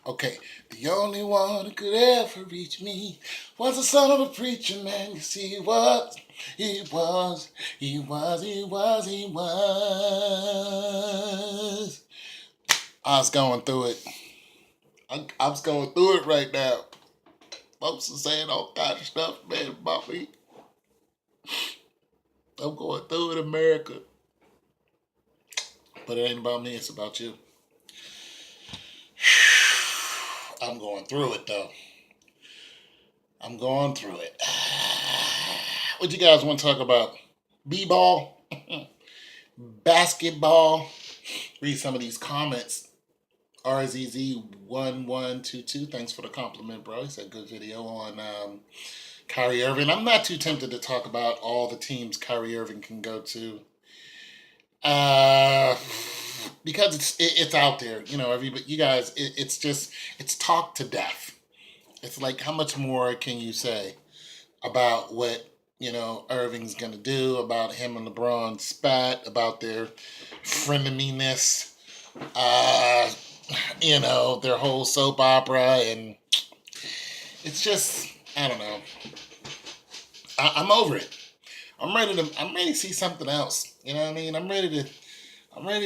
Okay, the only one who could ever reach me was the son of a preacher man. You see, he was. I was going through it. I was going through it right now. Folks are saying all kind of stuff, man, about me. I'm going through it, America. But it ain't about me, it's about you. I'm going through it, though. I'm going through it. What you guys want to talk about? B-ball? Basketball? Read some of these comments. RZZ1122, thanks for the compliment, bro. He said good video on Kyrie Irving. I'm not too tempted to talk about all the teams Kyrie Irving can go to. Uh, because it's out there, everybody, you guys, it's talked to death. It's like, how much more can you say about what Irving's gonna do, about him and LeBron spat, about their freneminess, uh, their whole soap opera, and it's just, I don't know. I'm over it. I'm ready to see something else. You know what I mean? I'm ready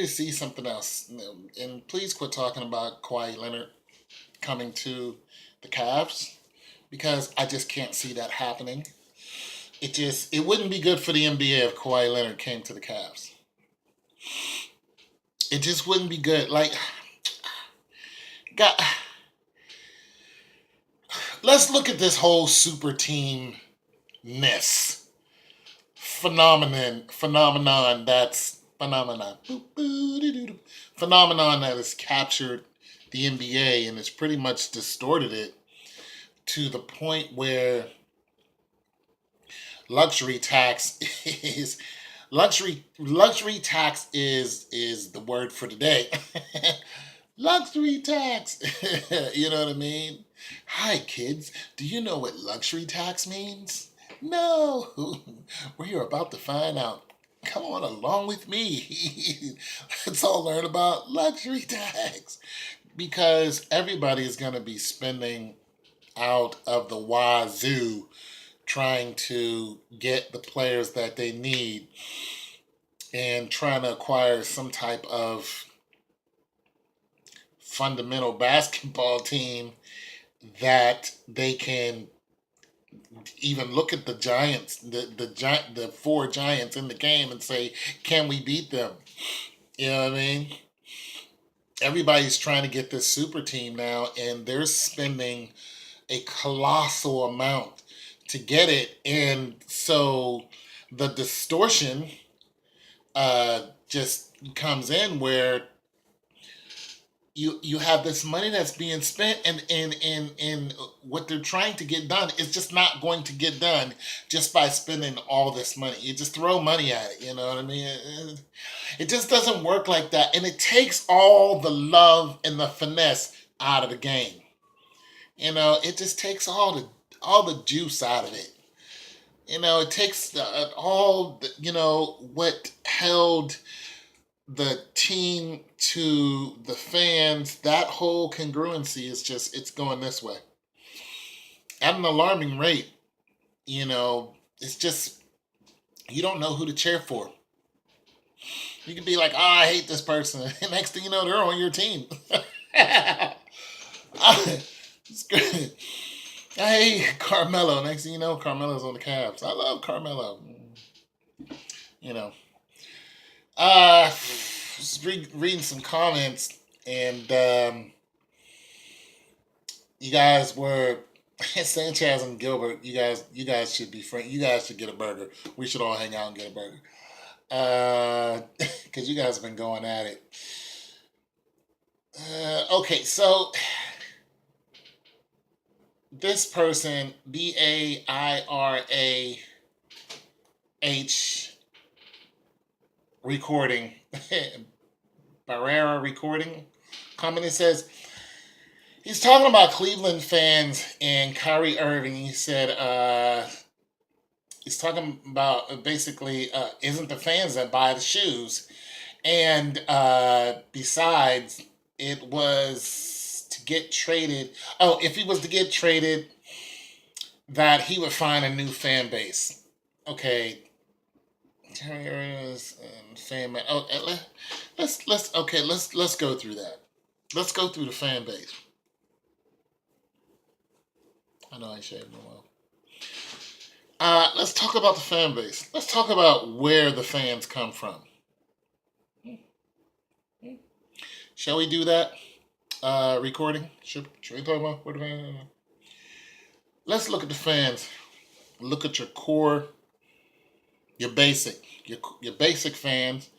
to see something else. And please quit talking about Kawhi Leonard coming to the Cavs, because I just can't see that happening. It wouldn't be good for the NBA if Kawhi Leonard came to the Cavs. It just wouldn't be good. Like, God, let's look at this whole super team ness phenomenon that's phenomenon that has captured the NBA and has pretty much distorted it to the point where luxury tax is luxury tax is the word for today. Luxury tax. You know what I mean? Hi kids, do you know what luxury tax means? No. We're about to find out. Come on along with me. Let's all learn about luxury tax. Because everybody is going to be spending out of the wazoo trying to get the players that they need and trying to acquire some type of fundamental basketball team that they can even look at the Giants, the four Giants in the game, and say, can we beat them? You know what I mean? Everybody's trying to get this super team now, and they're spending a colossal amount to get it. And so the distortion just comes in where you have this money that's being spent, and what they're trying to get done is just not going to get done just by spending all this money. You just throw money at it, you know what I mean? It just doesn't work like that, and it takes all the love and the finesse out of the game. It just takes all the juice out of it. It takes all what held the team to the fans. That whole congruency it's going this way at an alarming rate. It's just, you don't know who to cheer for. You can be like, oh, I hate this person, and next thing you know, they're on your team. It's good. I hate Carmelo. Next thing you know, Carmelo's on the Cavs. I love Carmelo. You know. Just reading some comments, and you guys were Sanchez and Gilbert. You guys should be friends. You guys should get a burger. We should all hang out and get a burger. Because you guys have been going at it. Okay, so this person, BAIRAH recording, Barrera recording, comment, says, he's talking about Cleveland fans and Kyrie Irving. He said, he's talking about basically, isn't the fans that buy the shoes. And besides, it was to get traded. Oh, if he was to get traded, that he would find a new fan base. Okay, Terriers and fan base. Oh, let's okay. Let's go through that. Let's go through the fan base. I know I shaved them well. Let's talk about the fan base. Let's talk about where the fans come from. Shall we do that? Recording. Should we talk about where the fans? Let's look at the fans. Look at your core, your basic fans,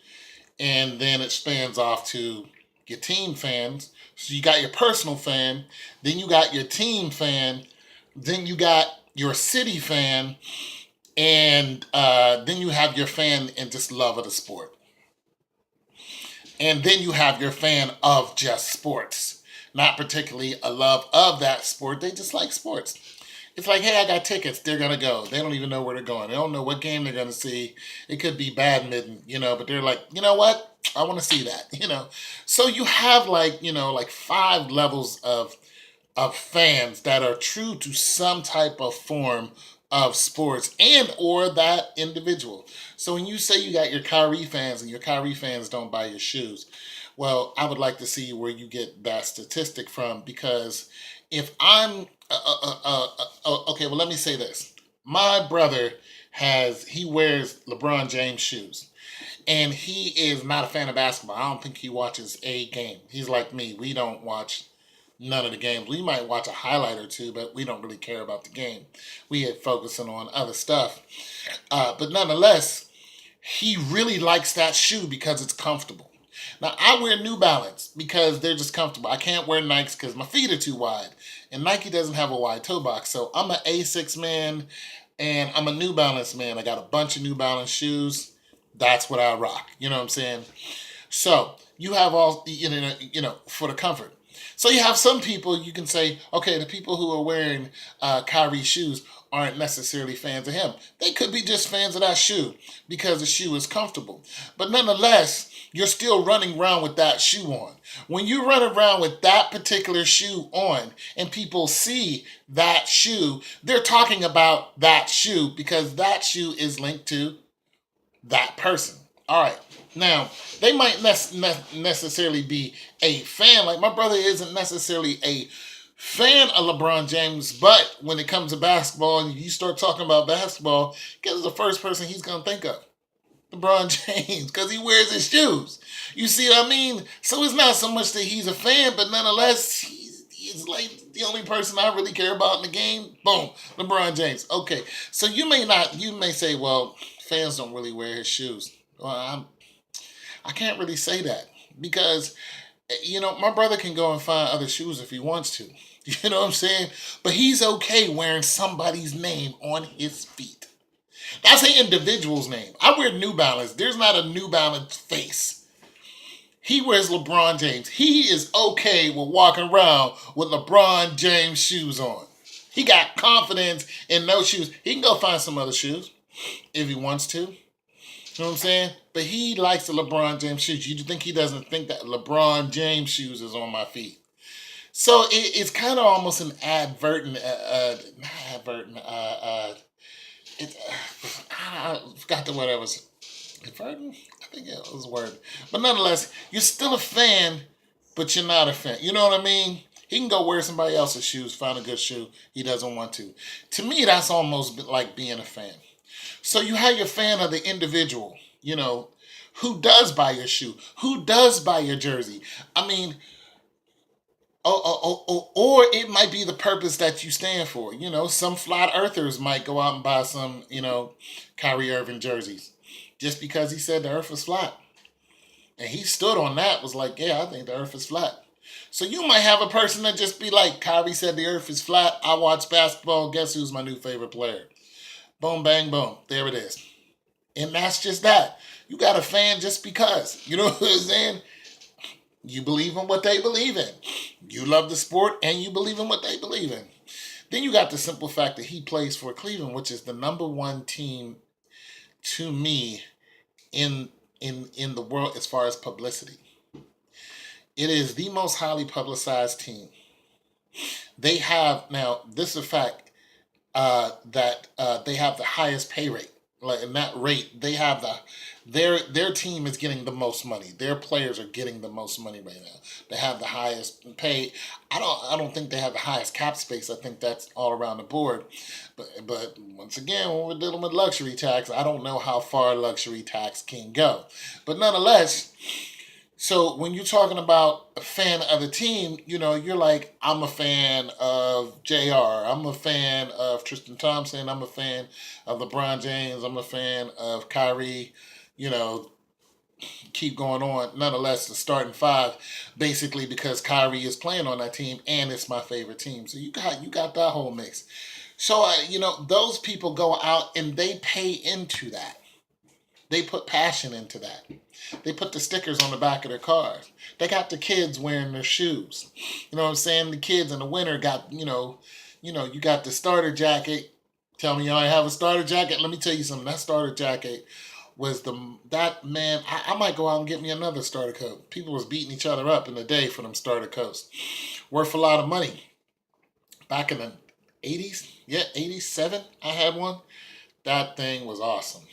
and then it spans off to your team fans. So you got your personal fan, then you got your team fan, then you got your city fan, and then you have your fan and just love of the sport. And then you have your fan of just sports. Not particularly a love of that sport. They just like sports. It's like, hey, I got tickets. They're going to go. They don't even know where they're going. They don't know what game they're going to see. It could be badminton, but they're like, you know what? I want to see that. So you have like 5 levels of fans that are true to some type of form of sports and or that individual. So when you say you got your Kyrie fans and your Kyrie fans don't buy your shoes, well, I would like to see where you get that statistic from, because if I'm okay, well, let me say this. My brother he wears LeBron James shoes, and he is not a fan of basketball. I don't think he watches a game. He's like me. We don't watch none of the games. We might watch a highlight or two, but we don't really care about the game. We are focusing on other stuff. But nonetheless, he really likes that shoe because it's comfortable. Now, I wear New Balance because they're just comfortable. I can't wear Nikes because my feet are too wide. And Nike doesn't have a wide toe box. So I'm an Asics man and I'm a New Balance man. I got a bunch of New Balance shoes. That's what I rock. You know what I'm saying? So you have all, for the comfort. So you have some people you can say, okay, the people who are wearing Kyrie shoes aren't necessarily fans of him. They could be just fans of that shoe because the shoe is comfortable. But nonetheless, you're still running around with that shoe on. When you run around with that particular shoe on and people see that shoe, they're talking about that shoe because that shoe is linked to that person. All right. Now, they might necessarily be a fan. Like my brother isn't necessarily a fan of LeBron James, but when it comes to basketball and you start talking about basketball, guess who's the first person he's going to think of? LeBron James, because he wears his shoes. You see what I mean? So it's not so much that he's a fan, but nonetheless, he's like the only person I really care about in the game. Boom, LeBron James. Okay, so you may say, well, fans don't really wear his shoes. Well, I can't really say that because, my brother can go and find other shoes if he wants to. You know what I'm saying? But he's okay wearing somebody's name on his feet. That's an individual's name. I wear New Balance. There's not a New Balance face. He wears LeBron James. He is okay with walking around with LeBron James shoes on. He got confidence in those shoes. He can go find some other shoes if he wants to. You know what I'm saying? But he likes the LeBron James shoes. You think he doesn't think that LeBron James shoes is on my feet? So it's kind of almost an advertent, I forgot the word I was. Advertent? I think it was a word. But nonetheless, you're still a fan, but you're not a fan. You know what I mean? He can go wear somebody else's shoes, find a good shoe. He doesn't want to. To me, that's almost like being a fan. So you have your fan of the individual, who does buy your shoe, who does buy your jersey. I mean, or it might be the purpose that you stand for. Some flat earthers might go out and buy some, Kyrie Irving jerseys just because he said the earth was flat. And he stood on that, was like, yeah, I think the earth is flat. So you might have a person that just be like, Kyrie said the earth is flat. I watch basketball. Guess who's my new favorite player? Boom, bang, boom. There it is. And that's just that. You got a fan just because. You know what I'm saying? You believe in what they believe in. You love the sport and you believe in what they believe in. Then you got the simple fact that he plays for Cleveland, which is the number one team to me in the world as far as publicity. It is the most highly publicized team. They have now. This is a fact that they have the highest pay rate. Like in that rate, they have their team is getting the most money. Their players are getting the most money right now. They have the highest pay. I don't think they have the highest cap space. I think that's all around the board. But once again, when we're dealing with luxury tax, I don't know how far luxury tax can go. But nonetheless, so when you're talking about a fan of the team, you're like, I'm a fan of JR. I'm a fan of Tristan Thompson. I'm a fan of LeBron James. I'm a fan of Kyrie. You know, keep going on. Nonetheless, the starting five, basically because Kyrie is playing on that team and it's my favorite team. So you got that whole mix. So those people go out and they pay into that. They put passion into that. They put the stickers on the back of their cars. They got the kids wearing their shoes. You know what I'm saying? The kids in the winter got, you got the starter jacket. Tell me you don't have a starter jacket. Let me tell you something. That starter jacket was that man. I might go out and get me another starter coat. People was beating each other up in the day for them starter coats. Worth a lot of money. Back in the 80s, yeah, 87, I had one. That thing was awesome.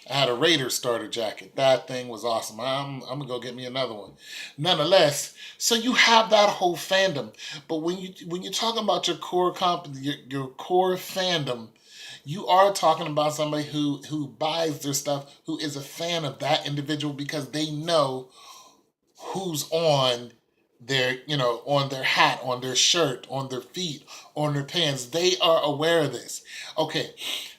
I had a Raiders starter jacket. That thing was awesome. I'm gonna go get me another one. Nonetheless, so you have that whole fandom. But when you're talking about your core your core fandom, you are talking about somebody who buys their stuff, who is a fan of that individual because they know who's on their hat, on their shirt, on their feet, on their pants. They are aware of this. Okay,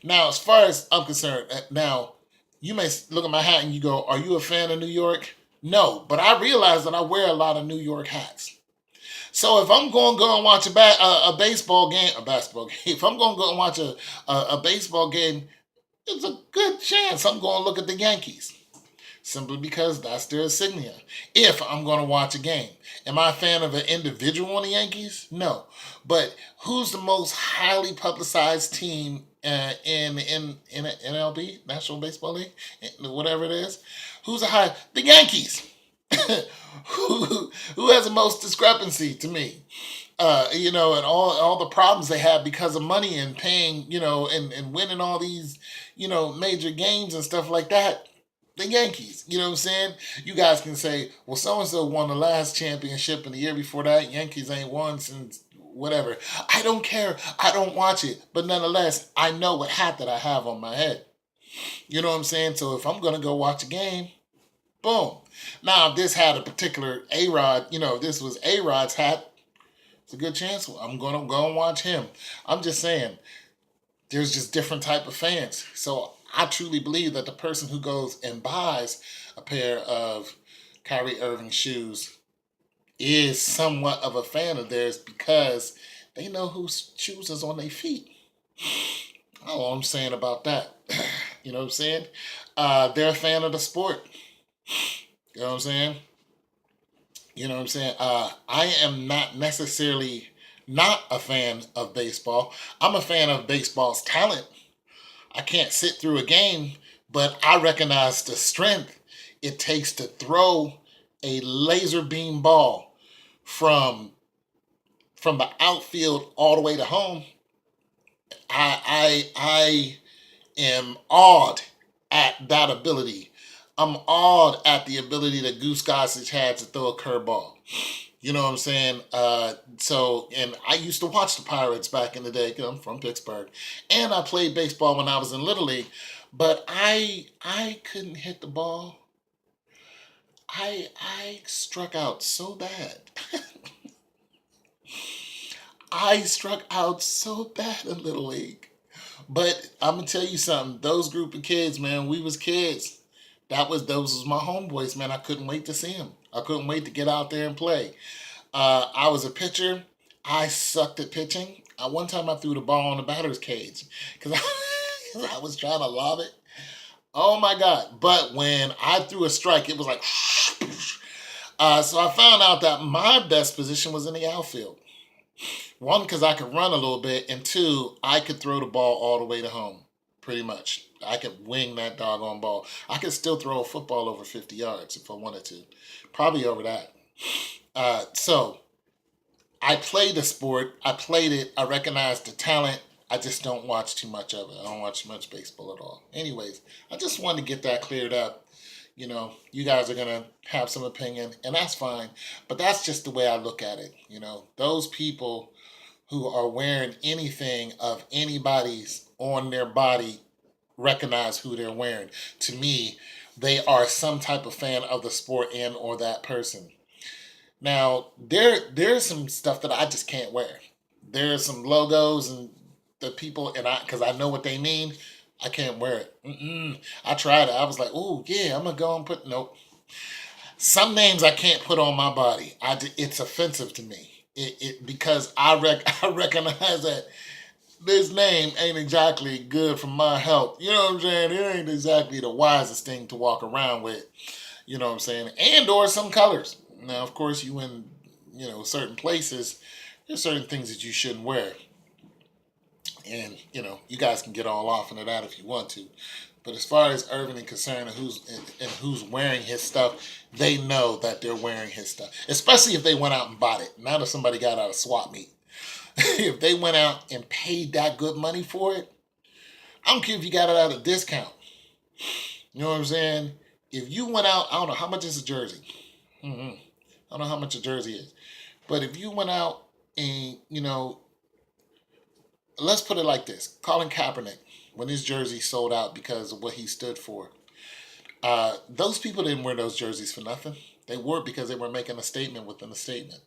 now as far as I'm concerned, now you may look at my hat and you go, "Are you a fan of New York?" No, but I realize that I wear a lot of New York hats. So if I'm going to go and watch a baseball game, a basketball game, if I'm going to go and watch a baseball game, it's a good chance I'm going to look at the Yankees simply because that's their insignia. If I'm going to watch a game, am I a fan of an individual on the Yankees? No, but who's the most highly publicized team in NLB, National Baseball League, whatever it is? Who's the Yankees? who has the most discrepancy to me? And all the problems they have because of money and paying, and winning all these, major games and stuff like that. The Yankees, you know what I'm saying? You guys can say, well, so and so won the last championship, and the year before that, Yankees ain't won since whatever. I don't care. I don't watch it, but nonetheless, I know what hat that I have on my head. You know what I'm saying? So if I'm gonna go watch a game, boom. Now, if this had a particular A Rod, if this was A Rod's hat, it's a good chance I'm gonna go and watch him. I'm just saying, there's just different type of fans. So I truly believe that the person who goes and buys a pair of Kyrie Irving shoes is somewhat of a fan of theirs because they know whose shoes is on their feet. All I'm saying about that. You know what I'm saying? They're a fan of the sport. You know what I'm saying? You know what I'm saying? I am not necessarily not a fan of baseball. I'm a fan of baseball's talent. I can't sit through a game, but I recognize the strength it takes to throw a laser beam ball from from the outfield all the way to home. I am awed at that ability. I'm awed at the ability that Goose Gossage had to throw a curveball. You know what I'm saying? And I used to watch the Pirates back in the day 'cause I'm from Pittsburgh, and I played baseball when I was in Little League. But I couldn't hit the ball. I struck out so bad. I struck out so bad in Little League. But I'm gonna tell you something. Those group of kids, man, we was kids. Those was my homeboys, man. I couldn't wait to see them. I couldn't wait to get out there and play. I was a pitcher. I sucked at pitching. One time I threw the ball on the batter's cage because I was trying to lob it. Oh my God. But when I threw a strike, it was like, so I found out that my best position was in the outfield. One, because I could run a little bit, and two, I could throw the ball all the way to home, pretty much. I could wing that doggone ball. I could still throw a football over 50 yards if I wanted to. Probably over that. So I play the sport. I played it. I recognize the talent. I just don't watch too much of it. I don't watch much baseball at all. Anyways, I just wanted to get that cleared up. You guys are gonna have some opinion, and that's fine. But that's just the way I look at it. Those people who are wearing anything of anybody's on their body recognize who they're wearing. To me, they are some type of fan of the sport and or that person. Now, there's some stuff that I just can't wear. There's some logos and the people, and because I know what they mean, I can't wear it. I tried it. I was like, oh yeah, I'm gonna go and put nope. Some names I can't put on my body. It's offensive to me. Because I recognize that this name ain't exactly good for my health. You know what I'm saying? It ain't exactly the wisest thing to walk around with. You know what I'm saying? And or some colors. Now, of course, you in certain places, there's certain things that you shouldn't wear, and you guys can get all off into that if you want to. But as far as Irving is concerned, and who's wearing his stuff, they know that they're wearing his stuff. Especially if they went out and bought it. Not if somebody got out of swap meet. If they went out and paid that good money for it, I don't care if you got it at a discount. You know what I'm saying? If you went out, I don't know how much is a jersey. I don't know how much a jersey is. But if you went out and, let's put it like this: Colin Kaepernick, when his jersey sold out because of what he stood for, those people didn't wear those jerseys for nothing. They wore it because they were making a statement within a statement.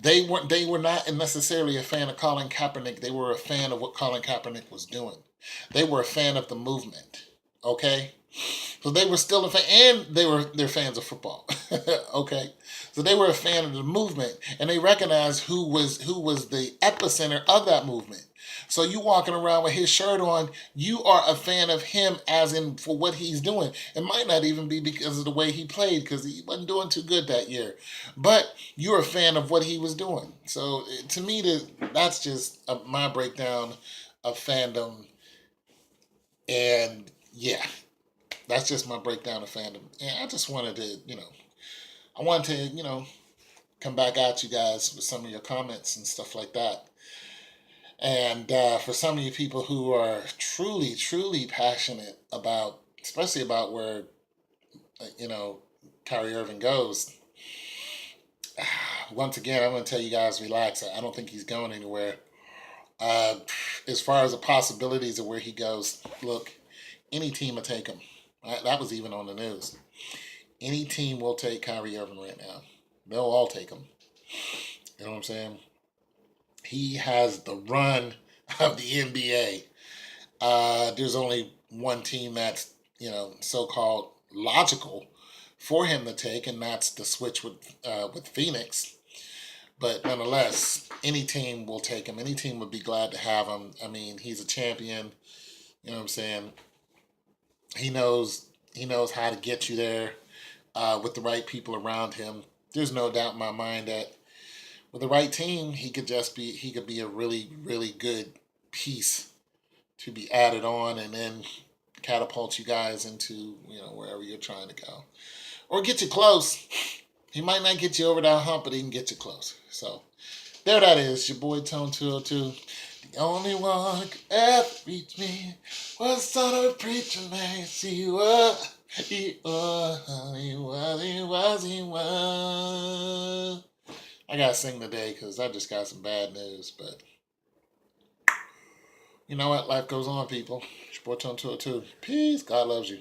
They were not necessarily a fan of Colin Kaepernick. They were a fan of what Colin Kaepernick was doing. They were a fan of the movement. Okay? So they were still a fan, and they're fans of football. Okay? So they were a fan of the movement, and they recognized who was the epicenter of that movement. So you walking around with his shirt on, you are a fan of him as in for what he's doing. It might not even be because of the way he played, because he wasn't doing too good that year. But you're a fan of what he was doing. So to me, that's just my breakdown of fandom. And yeah, that's just my breakdown of fandom. And I just wanted to, come back at you guys with some of your comments and stuff like that. And for some of you people who are truly, truly passionate about, especially about where, you know, Kyrie Irving goes, once again, I'm going to tell you guys, relax. I don't think he's going anywhere. Uh, as far as the possibilities of where he goes, look, any team will take him. That was even on the news. Any team will take Kyrie Irving right now. They'll all take him. You know what I'm saying? He has the run of the NBA. There's only one team that's so-called logical for him to take, and that's the switch with Phoenix. But nonetheless, any team will take him. Any team would be glad to have him. I mean, he's a champion. You know what I'm saying? He knows how to get you there with the right people around him. There's no doubt in my mind that with the right team, he could be a really, really good piece to be added on, and then catapult you guys into wherever you're trying to go, or get you close. He might not get you over that hump, but he can get you close. So there that is, your boy Tone 202. The only one who could ever reach me was the son of a preacher man. See what he was, he was. I gotta sing today because I just got some bad news, but you know what? Life goes on, people. It's your boy Tone 202. Peace. God loves you.